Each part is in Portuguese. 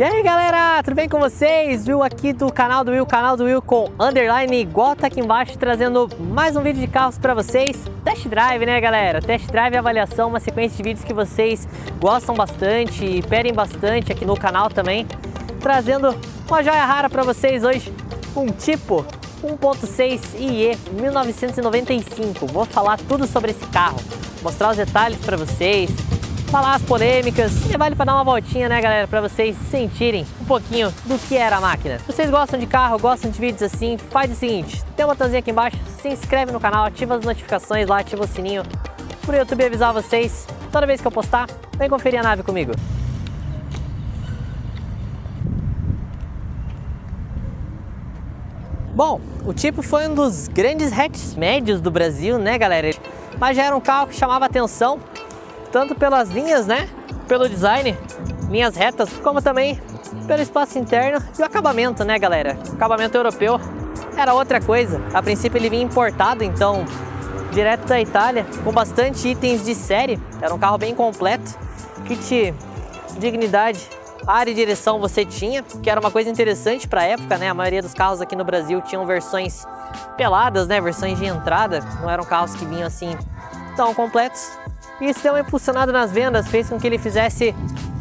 E aí galera, tudo bem com vocês? Will aqui do canal do Will com underline igual tá aqui embaixo, trazendo mais um vídeo de carros pra vocês. Test drive, né galera? Test drive e avaliação, uma sequência de vídeos que vocês gostam bastante e pedem bastante aqui no canal também. Trazendo uma joia rara pra vocês hoje, um Tipo 1.6 IE 1995. Vou falar tudo sobre esse carro, mostrar os detalhes pra vocês, falar as polêmicas e vale para dar uma voltinha, né galera, para vocês sentirem um pouquinho do que era a máquina. Se vocês gostam de carro, gostam de vídeos assim, faz o seguinte, tem um botãozinho aqui embaixo, se inscreve no canal, ativa as notificações lá, ativa o sininho pro YouTube avisar vocês toda vez que eu postar. Vem conferir a nave comigo. Bom, o Tipo foi um dos grandes hatches médios do Brasil, né galera, mas já era um carro que chamava atenção tanto pelas linhas, né, pelo design, linhas retas, como também pelo espaço interno e o acabamento, né galera. O acabamento europeu era outra coisa. A princípio ele vinha importado, então direto da Itália, com bastante itens de série. Era um carro bem completo, kit dignidade, área e direção você tinha, que era uma coisa interessante para a época, né? A maioria dos carros aqui no Brasil tinham versões peladas, né, versões de entrada, não eram carros que vinham assim tão completos. E isso deu uma impulsionada nas vendas, fez com que ele fizesse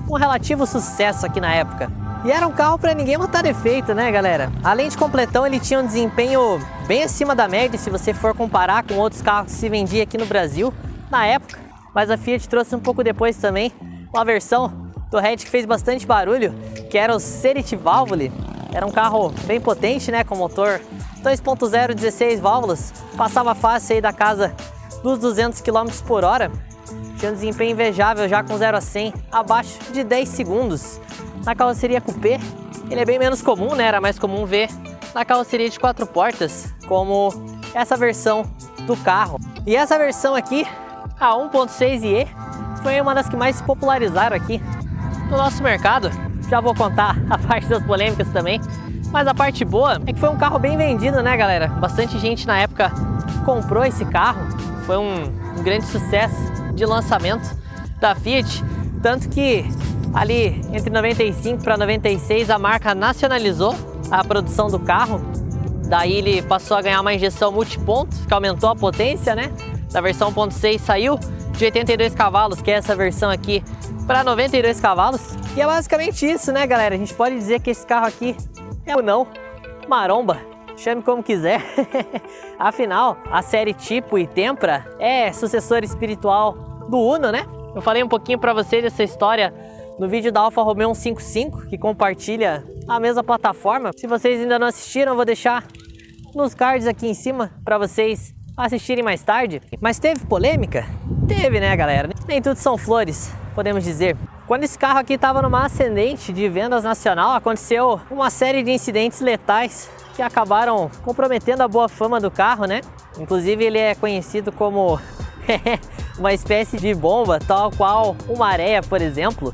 um relativo sucesso aqui na época. E era um carro para ninguém botar defeito, né galera? Além de completão, ele tinha um desempenho bem acima da média se você for comparar com outros carros que se vendia aqui no Brasil na época. Mas a Fiat trouxe um pouco depois também uma versão do hatch que fez bastante barulho, que era o Cerit Valvole. Era um carro bem potente, né, com motor 2.0, 16 válvulas, passava fácil aí da casa dos 200 km por hora. Tinha um desempenho invejável já com 0 a 100 abaixo de 10 segundos. Na carroceria coupé, ele é bem menos comum, né? Era mais comum ver na carroceria de 4 portas, como essa versão do carro. E essa versão aqui, a 1.6 IE, foi uma das que mais se popularizaram aqui no nosso mercado. Já vou contar a parte das polêmicas também, mas a parte boa é que foi um carro bem vendido, né galera? Bastante gente na época comprou esse carro, foi um grande sucesso de lançamento da Fiat, tanto que ali entre 95 para 96 a marca nacionalizou a produção do carro. Daí ele passou a ganhar uma injeção multiponto, que aumentou a potência, né? Da versão 1.6 saiu de 82 cavalos, que é essa versão aqui, para 92 cavalos. E é basicamente isso, né galera? A gente pode dizer que esse carro aqui é ou não maromba, chame como quiser. Afinal, a série Tipo e Tempra é sucessor espiritual do Uno, né? Eu falei um pouquinho para vocês dessa história no vídeo da Alfa Romeo 155, que compartilha a mesma plataforma. Se vocês ainda não assistiram, eu vou deixar nos cards aqui em cima para vocês assistirem mais tarde. Mas teve polêmica? Teve, né galera? Nem tudo são flores, podemos dizer. Quando esse carro aqui estava numa ascendente de vendas nacional, aconteceu uma série de incidentes letais que acabaram comprometendo a boa fama do carro, né? Inclusive ele é conhecido como uma espécie de bomba, tal qual uma areia, por exemplo,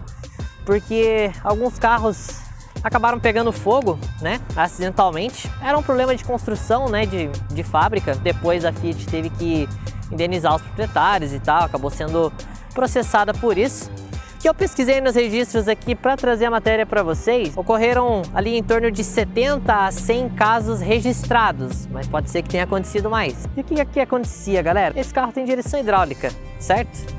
porque alguns carros acabaram pegando fogo, né, acidentalmente. Era um problema de construção, né, de fábrica. Depois a Fiat teve que indenizar os proprietários e tal, acabou sendo processada por isso. Que eu pesquisei nos registros aqui para trazer a matéria para vocês, ocorreram ali em torno de 70 a 100 casos registrados, mas pode ser que tenha acontecido mais. E o que aqui acontecia, galera? Esse carro tem direção hidráulica, certo?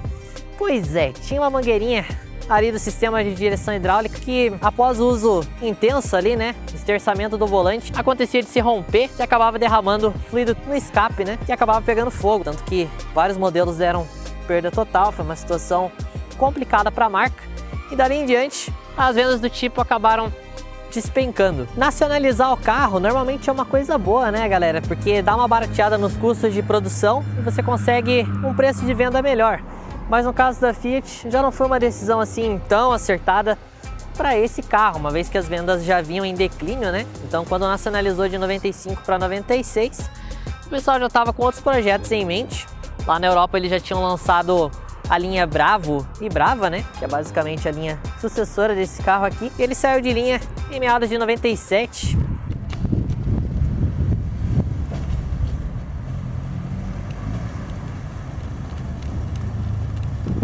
Pois é, tinha uma mangueirinha ali do sistema de direção hidráulica que, após o uso intenso ali, né, esterçamento do volante, acontecia de se romper e acabava derramando fluido no escape, né, e acabava pegando fogo, tanto que vários modelos deram perda total. Foi uma situação complicada para a marca e dali em diante as vendas do Tipo acabaram despencando. Nacionalizar o carro normalmente é uma coisa boa, né galera, porque dá uma barateada nos custos de produção e você consegue um preço de venda melhor. Mas no caso da Fiat já não foi uma decisão assim tão acertada para esse carro, uma vez que as vendas já vinham em declínio, né? Então quando nacionalizou de 95 para 96, o pessoal já estava com outros projetos em mente. Lá na Europa eles já tinham lançado a linha Bravo e Brava, né? Que é basicamente a linha sucessora desse carro aqui. E ele saiu de linha em meados de 97.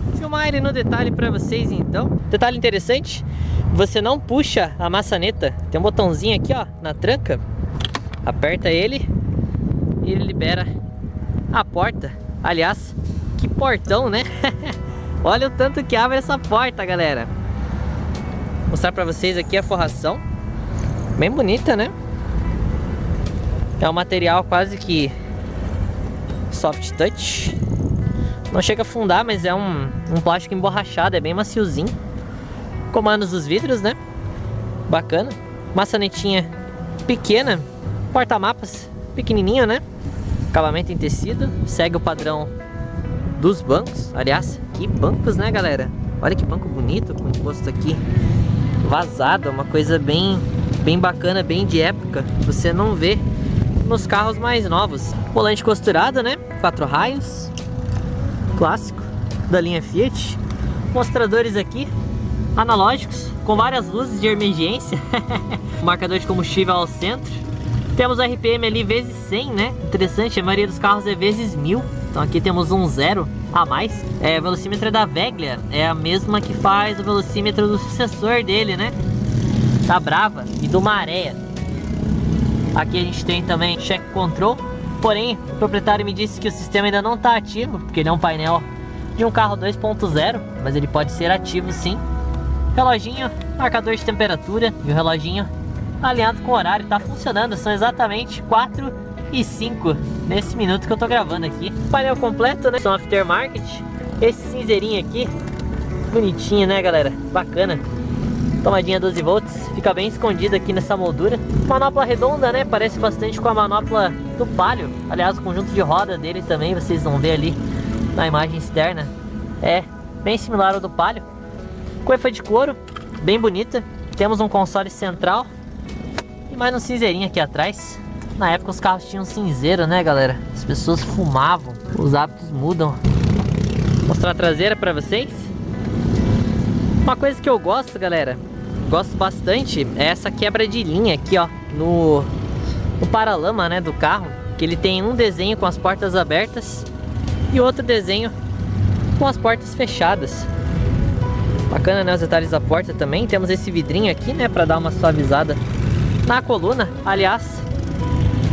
Vou filmar ele no detalhe para vocês então. Detalhe interessante, Você não puxa a maçaneta. Tem um botãozinho aqui, ó, na tranca. Aperta ele e ele libera a porta. Aliás, que portão, né? Olha o tanto que abre essa porta, galera. Vou mostrar pra vocês aqui a forração. Bem bonita, né? É um material quase que soft touch. Não chega a afundar, mas é um plástico emborrachado. É bem maciozinho. Comandos dos vidros, né? Bacana. Maçanetinha pequena. Porta-mapas pequenininho, né? Acabamento em tecido. Segue o padrão dos bancos. Aliás, que bancos, né, galera? Olha que banco bonito, com o encosto aqui vazado. Uma coisa bem bacana, bem de época. Você não vê nos carros mais novos. Volante costurado, né? 4 raios. Clássico da linha Fiat. Mostradores aqui analógicos, com várias luzes de emergência. Marcador de combustível ao centro. Temos o RPM ali vezes 100, né? Interessante, a maioria dos carros é vezes 1000. Então aqui temos um 0 a mais. O velocímetro da Veglia é a mesma que faz o velocímetro do sucessor dele, né? Da Brava e do Maré. Aqui a gente tem também check control. Porém, o proprietário me disse que o sistema ainda não está ativo, porque ele é um painel de um carro 2.0, mas ele pode ser ativo sim. Reloginho, marcador de temperatura e o reloginho alinhado com o horário, tá funcionando. São exatamente 4 e 5 nesse minuto que eu tô gravando aqui. Painel completo, né? Som aftermarket. Esse cinzeirinho aqui, bonitinho, né, galera? Bacana. Tomadinha 12 volts, fica bem escondido aqui nessa moldura. Manopla redonda, né? Parece bastante com a manopla do Palio. Aliás, o conjunto de roda dele também, vocês vão ver ali na imagem externa. É bem similar ao do Palio. Coifa de couro, bem bonita. Temos um console central e mais um cinzeirinho aqui atrás. Na época os carros tinham cinzeiro, né, galera? As pessoas fumavam, os hábitos mudam. Vou mostrar a traseira pra vocês. Uma coisa que eu gosto, galera, gosto bastante, é essa quebra de linha aqui, ó, no paralama, né, do carro. Que ele tem um desenho com as portas abertas e outro desenho com as portas fechadas. Bacana, né, os detalhes da porta também. Temos esse vidrinho aqui, né, pra dar uma suavizada na coluna. Aliás,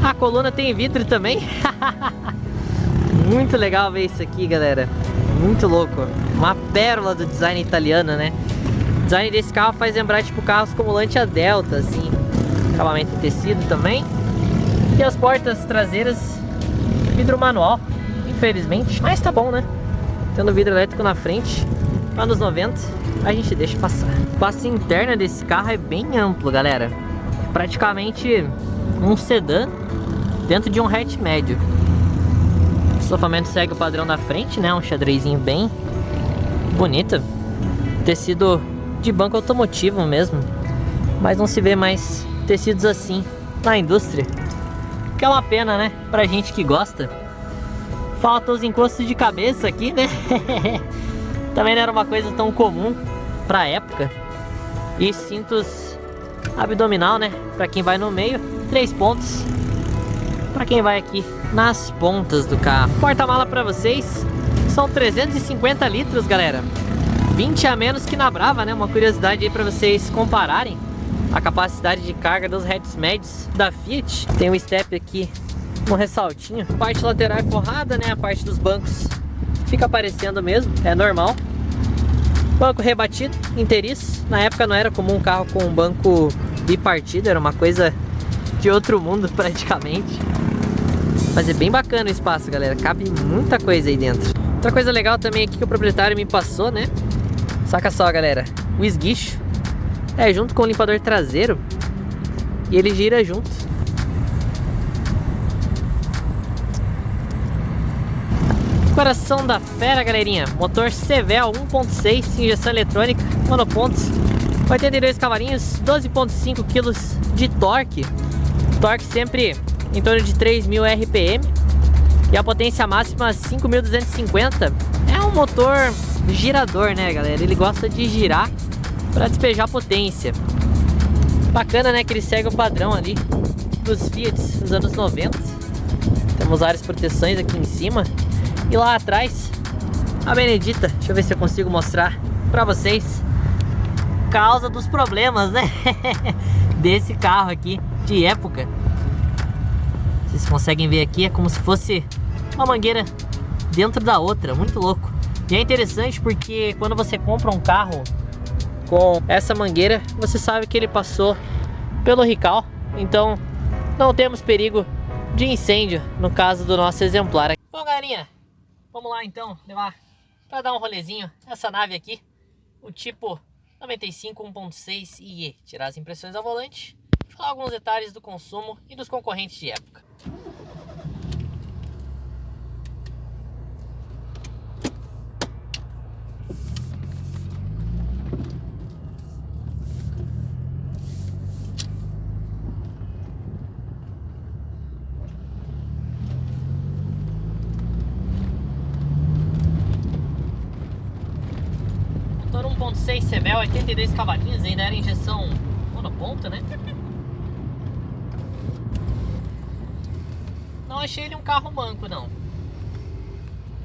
a coluna tem vidro também. Muito legal ver isso aqui, galera. Muito louco. Uma pérola do design italiano, né? O design desse carro faz lembrar, tipo, carros como Lancia Delta, assim. Acabamento em tecido também. E as portas traseiras, vidro manual, infelizmente. Mas tá bom, né? Tendo vidro elétrico na frente, anos 90, a gente deixa passar. O espaço interno desse carro é bem amplo, galera. Praticamente um sedã dentro de um hatch médio. O estofamento segue o padrão da frente, né? Um xadrezinho bem bonito. Tecido de banco automotivo mesmo. Mas não se vê mais tecidos assim na indústria. Que é uma pena, né? Pra gente que gosta. Falta os encostos de cabeça aqui, né? Também não era uma coisa tão comum pra época. E cintos abdominal, né? Pra quem vai no meio, 3 pontos. Pra quem vai aqui nas pontas do carro. Porta-mala pra vocês. São 350 litros, galera. 20 a menos que na Brava, né? Uma curiosidade aí pra vocês compararem a capacidade de carga dos hatches médios da Fiat. Tem um step aqui, um ressaltinho. A parte lateral é forrada, né? A parte dos bancos fica aparecendo mesmo, é normal. Banco rebatido, inteiriço. Na época não era comum um carro com um banco bipartido, era uma coisa de outro mundo praticamente. Mas é bem bacana o espaço, galera. Cabe muita coisa aí dentro. Outra coisa legal também aqui que o proprietário me passou, né? Saca só, galera. O esguicho é junto com o limpador traseiro e ele gira junto. Coração da fera, galerinha. Motor Cevel 1.6, injeção eletrônica, monopontos, 82 cavalinhos, 12.5 kg de torque. Torque sempre em torno de 3.000 RPM e a potência máxima 5.250. É um motor girador, né, galera? Ele gosta de girar para despejar potência. Bacana, né, que ele segue o padrão ali dos Fiat dos anos 90. Temos várias proteções aqui em cima. E lá atrás, a Benedita. Deixa eu ver se eu consigo mostrar pra vocês. causa dos problemas, né? Desse carro aqui de época. Vocês conseguem ver aqui, é como se fosse uma mangueira dentro da outra, muito louco. E é interessante porque quando você compra um carro com essa mangueira, você sabe que ele passou pelo Rical, então não temos perigo de incêndio no caso do nosso exemplar. Bom, galerinha, vamos lá então levar para dar um rolezinho essa nave aqui, o tipo 95 1.6 IE, tirar as impressões ao volante, falar alguns detalhes do consumo e dos concorrentes de época. Motor 1.6 Sebel, 82 cavalinhos, ainda era injeção monoponta, né? Não achei ele um carro manco, não.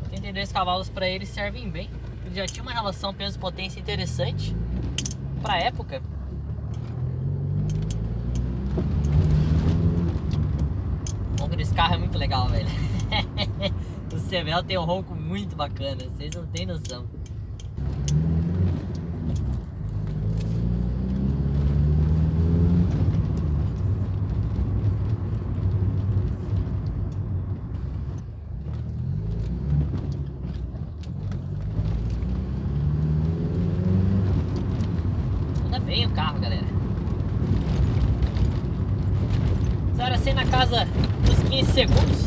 82 cavalos para ele servem bem. Ele já tinha uma relação peso-potência interessante para época. O ronco desse carro é muito legal, velho. O Sebel tem um ronco muito bacana, vocês não tem noção. Bem o carro, galera. Zero a 100 na casa dos 15 segundos.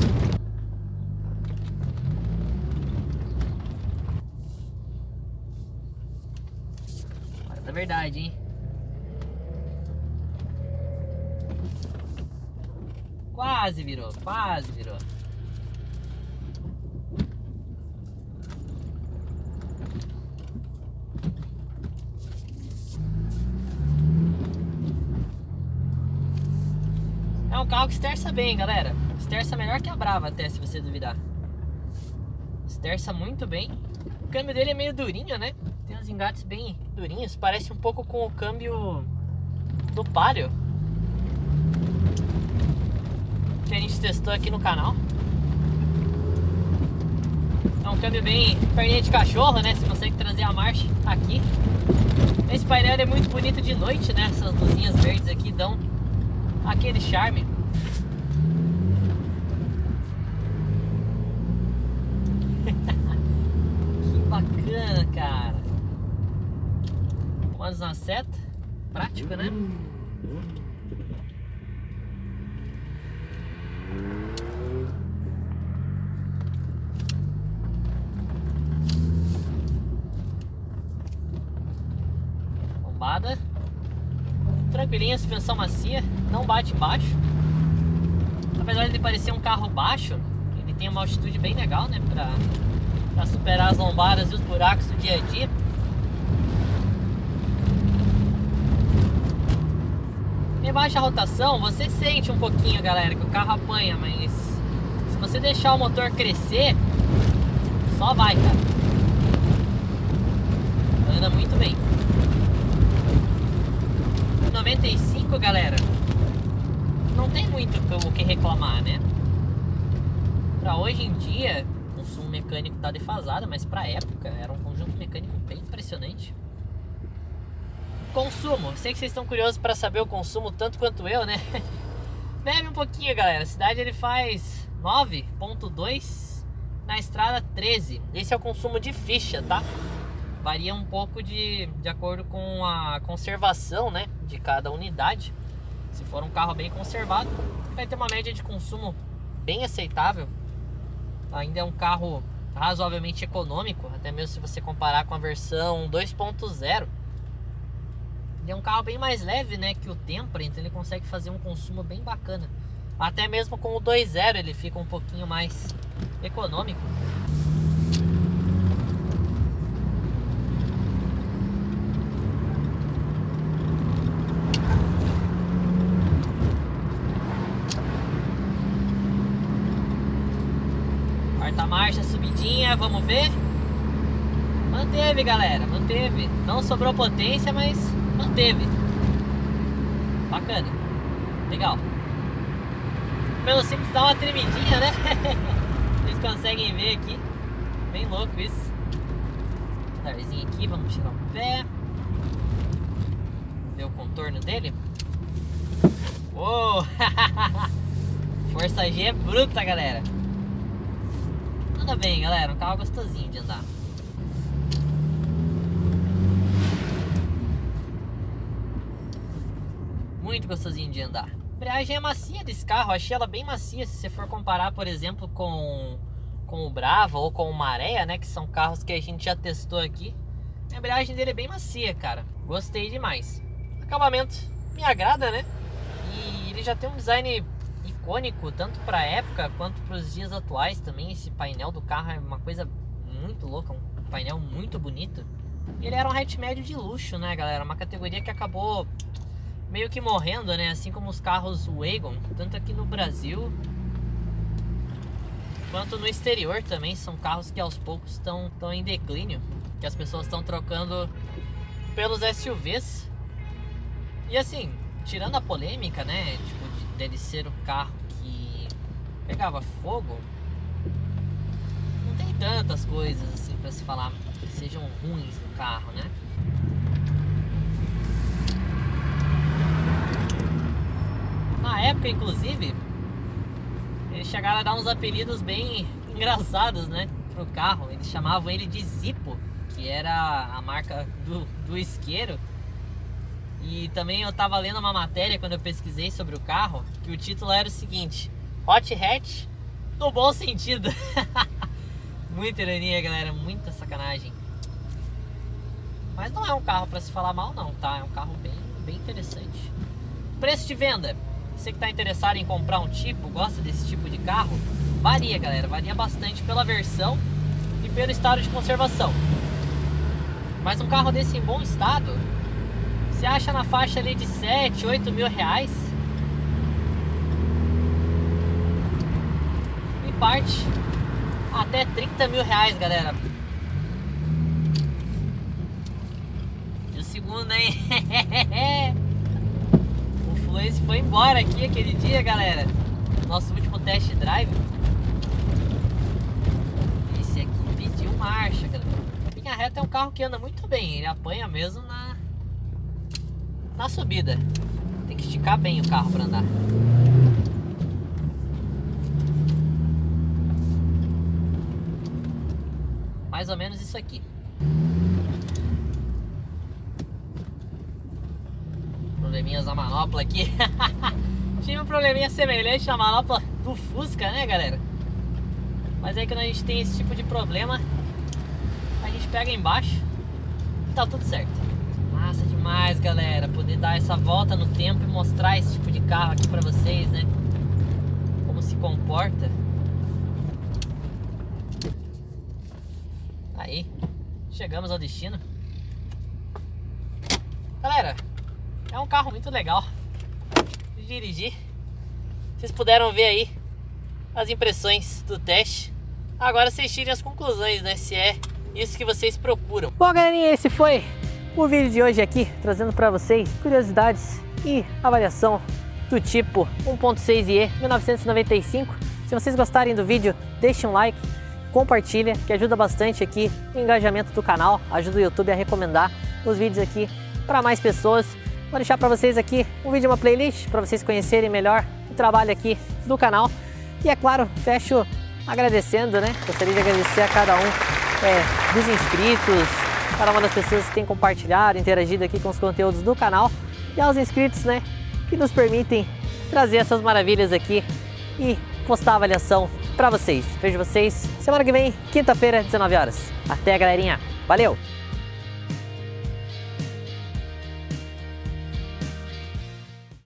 Agora tá verdade, hein? Quase virou, quase virou. É um carro que esterça bem, galera. Esterça melhor que a Brava até, se você duvidar. Esterça muito bem. O câmbio dele é meio durinho, né? Tem uns engates bem durinhos. Parece um pouco com o câmbio do Palio, que a gente testou aqui no canal. É um câmbio bem perninha de cachorro, né? Você consegue trazer a marcha aqui. Esse painel é muito bonito de noite, né? Essas luzinhas verdes aqui dão aquele charme. Que bacana, cara. Comandos na seta. Prático, né? Bombada. Tranquilinha, suspensão macia, não bate embaixo. Apesar de ele parecer um carro baixo, ele tem uma altitude bem legal, né? Pra superar as lombadas e os buracos do dia a dia. Em baixa rotação, você sente um pouquinho, galera, que o carro apanha, mas se você deixar o motor crescer, só vai, cara. Anda muito bem. 95, galera, não tem muito o que reclamar, né? Pra hoje em dia, o consumo mecânico tá defasado, mas pra época era um conjunto mecânico bem impressionante. Consumo, sei que vocês estão curiosos para saber o consumo tanto quanto eu, né? Bebe um pouquinho, galera. A cidade ele faz 9.2, na estrada 13. Esse é o consumo de ficha, tá? Varia um pouco de acordo com a conservação, né, de cada unidade. Se for um carro bem conservado, vai ter uma média de consumo bem aceitável. Ainda é um carro razoavelmente econômico, até mesmo se você comparar com a versão 2.0. Ele é um carro bem mais leve, né, que o Tempra, então ele consegue fazer um consumo bem bacana. Até mesmo com o 2.0 ele fica um pouquinho mais econômico. Quarta marcha, subidinha, vamos ver. Manteve, galera, manteve. Não sobrou potência, mas manteve. Bacana. Legal. O pneu simples dá uma tremidinha, né? Vocês conseguem ver aqui. Bem louco isso. Radarzinho aqui, vamos tirar o pé. Ver o contorno dele. Uou! Força G é bruta, galera. Anda bem, galera. Um carro gostosinho de andar. Muito gostosinho de andar. A embreagem é macia desse carro. Achei ela bem macia. Se você for comparar, por exemplo, com o Brava ou com o Maré, né? Que são carros que a gente já testou aqui. A embreagem dele é bem macia, cara. Gostei demais. Acabamento me agrada, né? E ele já tem um design icônico, tanto para a época quanto para os dias atuais também. Esse painel do carro é uma coisa muito louca, um painel muito bonito. Ele era um hatch médio de luxo, né, galera? Uma categoria que acabou meio que morrendo, né? Assim como os carros Wagon, tanto aqui no Brasil quanto no exterior também. São carros que aos poucos estão em declínio, que as pessoas estão trocando pelos SUVs. E assim, tirando a polêmica, né, tipo, dele ser um carro que pegava fogo, não tem tantas coisas assim pra se falar que sejam ruins no carro, né? Na época, inclusive, eles chegaram a dar uns apelidos bem engraçados, né, pro carro. Eles chamavam ele de Zippo, que era a marca do isqueiro. E também eu tava lendo uma matéria quando eu pesquisei sobre o carro, que o título era o seguinte: Hot Hatch no bom sentido. Muita ironia, galera, muita sacanagem. Mas não é um carro pra se falar mal não, tá? É um carro bem interessante. Preço de venda: você que tá interessado em comprar um tipo, gosta desse tipo de carro, varia, galera, varia bastante pela versão e pelo estado de conservação. Mas um carro desse em bom estado você acha na faixa ali de 7, 8 mil reais. E parte até 30 mil reais, galera. E o segundo, hein? O Fluence foi embora aqui aquele dia, galera. Nosso último test drive. Esse aqui pediu marcha, galera. Linha reta é um carro que anda muito bem. Ele apanha mesmo na subida. Tem que esticar bem o carro para andar. Mais ou menos isso aqui. Probleminhas na manopla aqui. Tive um probleminha semelhante na manopla do Fusca, né, galera? Mas aí quando a gente tem esse tipo de problema, a gente pega embaixo e tá tudo certo. Massa demais, galera, poder dar essa volta no tempo e mostrar esse tipo de carro aqui pra vocês, né? Como se comporta. Aí, chegamos ao destino. Galera, é um carro muito legal de dirigir. Vocês puderam ver aí as impressões do teste. Agora vocês tirem as conclusões, né? Se é isso que vocês procuram. Bom, galerinha, esse foi o vídeo de hoje aqui, trazendo para vocês curiosidades e avaliação do tipo 1.6IE 1995. Se vocês gostarem do vídeo, deixem um like, compartilha, que ajuda bastante aqui o engajamento do canal, ajuda o YouTube a recomendar os vídeos aqui para mais pessoas. Vou deixar para vocês aqui um vídeo, uma playlist, para vocês conhecerem melhor o trabalho aqui do canal. E é claro, fecho agradecendo, né? Gostaria de agradecer a cada um dos inscritos, cada uma das pessoas que tem compartilhado, interagido aqui com os conteúdos do canal, e aos inscritos, né, que nos permitem trazer essas maravilhas aqui e postar a avaliação para vocês. Vejo vocês semana que vem, quinta-feira, 19 horas. Até, galerinha. Valeu!